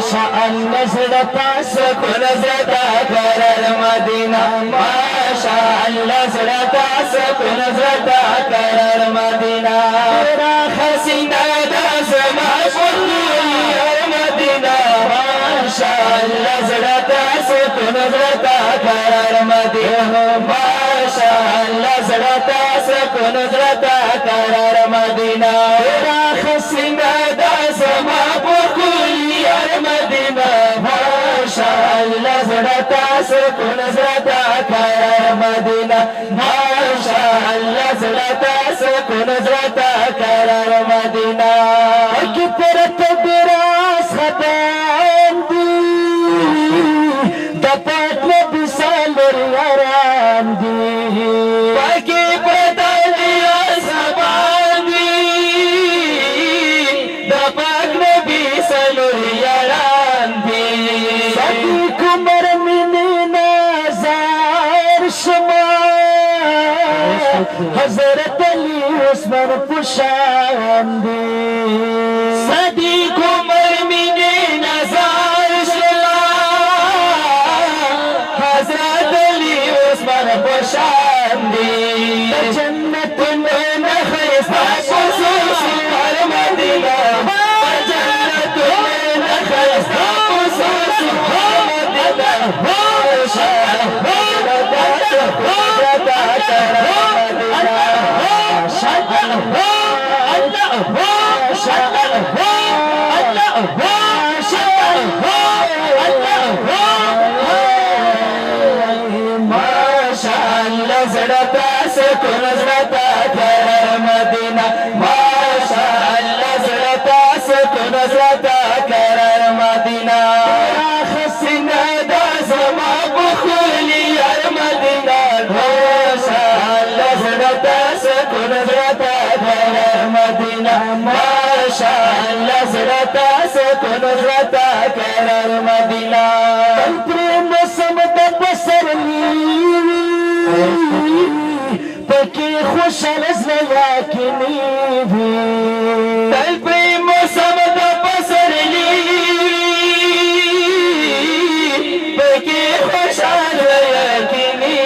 माशाअल्लाह ज़रता सुकून ज़रता करार मदीना माशाअल्लाह ज़रता सुकून ज़रता करार मदीना तेरा हसीना दाज़मा यार मदीना माशाअल्लाह ज़रता सुकून ज़रता करार मदीना माशाअल्लाह ज़रता सुकून ज़रता करार मदीना तेरा हसीना दाज़मा यार मदीना माशाअल्लाह ज़रता सुकून ज़रता करार मदीना माशाअल्लाह ज़रता सुकून ज़रता करार मदीना कि तेरा तबरास खदाम दी दपात में बिसाल याराम दी बाकी पता लिया ज़बान दी दपात में बिसाल याराम दी सदी कुमर मिनी नाज़ार शमा हज़रत अली उस्मान पुशांदी सदी कुमर मिनी नाज़ार शमा हज़रत अली उस्मान पुशांदी जन्नत में नख़ैसा खुसूस हर मदीना जन्नत में नख़ैसा खुसूस हर मदीना माशाअल्लाह ज़रता सुकून ज़रता करार मदीना माशाअल्लाह ज़रता सुकून ज़रता करार मदीना हसीना दाज़मा बुखली यार मदीना माशाअल्लाह ज़रता सुकून ज़रता करार मदीना माशाअल्लाह ज़रता सुकून ज़रता करार मदीना प्रेम समद बसरली पकी खुशल ज़याकिनी भी तल प्रेम समद बसरली पकी खुशल ज़याकिनी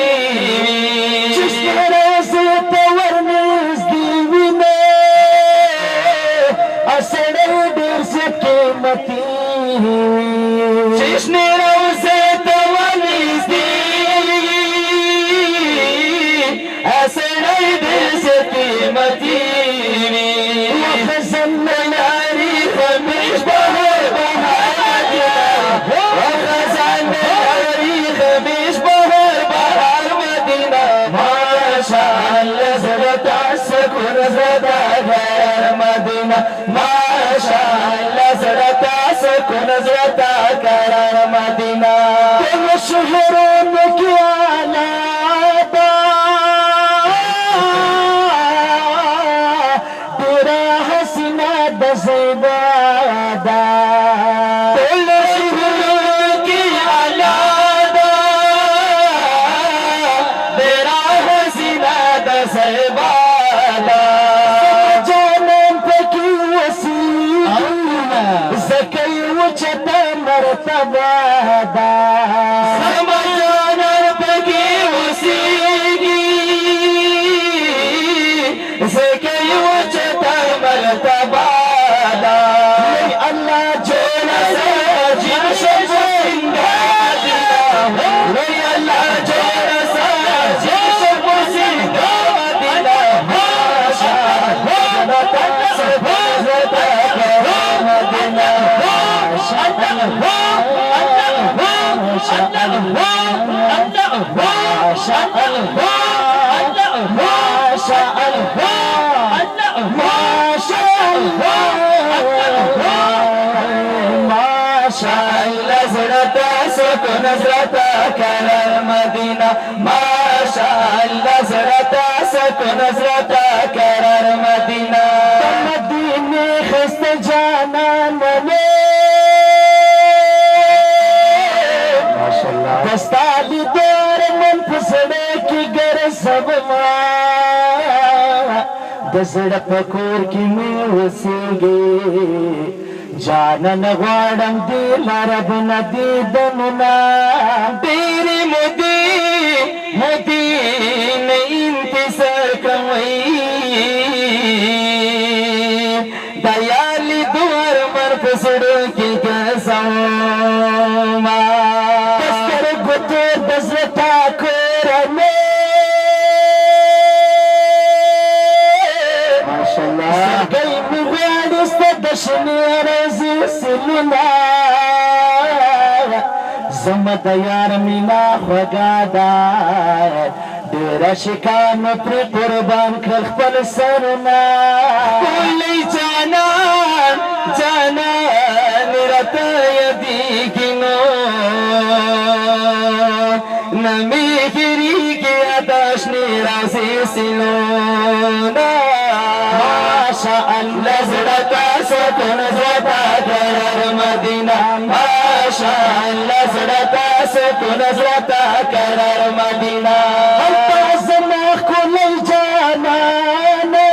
चश्म रोज़े तवर नज़दीवी में असर देर से कीमती चश्म रोज़े तवर नज़दीवी असर देर से कीमती वखज़न नारी खमीश बहर बहार वखज़न नारी खमीश बहर बहार मदीना माशाअल्लाह ज़रता सुकून ज़रता करार मदीना माशाअल्लाह ज़रता सुकून ज़रता करार मदीना शहरों में क्या ज़िबादा की आलादा तेरा हसीना दज़बादा जानम पे की वसीला ज़कई वचता मर्तबादा जानम पे की वसीली ज़कई वचता मर्तबादा अल्लाह जो नज़र जिंदा दिला अल्लाह जो नज़र जिंदा दिला माशाअल्लाह माशाअल्लाह ज़रता सुकून ज़रता करार मदीना माशाअल्लाह ज़रता सुकून ज़रता करार मदीना मदीने खस्ते जाना मने माशाअल्लाह दस्ताली दौर मन फसड़े की गर सब दसड़ पकोर की में वसीगे جانن غواړم دی لرب ندیدننا ډېرې مودې نه انتظار کوي د یالي دوار مر په زړه کې ګرځوما د سترګو تور د زړه ټاکرنې سرګی مې غواړي ستا د شنې ورځې سیلونه زما د یار مینا خوږه ده ډېره شکانو پرې قربان کړل خپل سرونه ټولې جانان راته یادېږي نو نه مې هېرېږي دا شنې ورځې سیلونه ماشاءالله زړه ته سکون زړه ته قرار مدینه ماشاءالله زړه ته سکون زړه ته قرار مدینه هلته زما ښکلی جانانه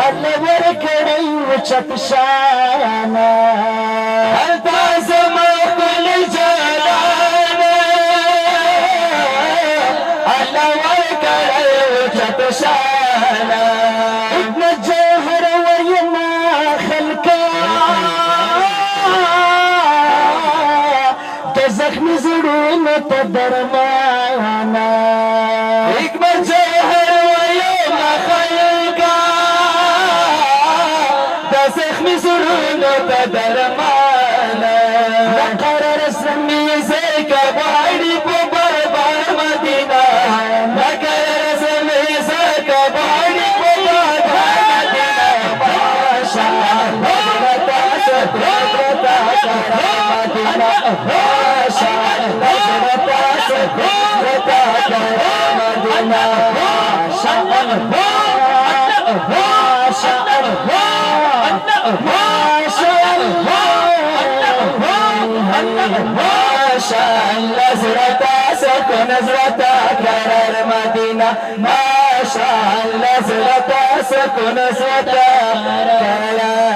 الله ورکړی اوچت شانه هلته زما ښکلی جانانه الله ورکړی اوچت شانه ابن جوهر وینا خلقا د زخمي زړونو ته درمانا حکمت جوهر وینا خلقا د زخمي زړونو ته درمانا مقرر سمي زکه غواړي په بربر مدینه مقرر سمي زکه غواړي په بربر مدینه ماشاءالله زړه سکون زړه قرار مدینه ماشاءالله زړه سکون زړه قرار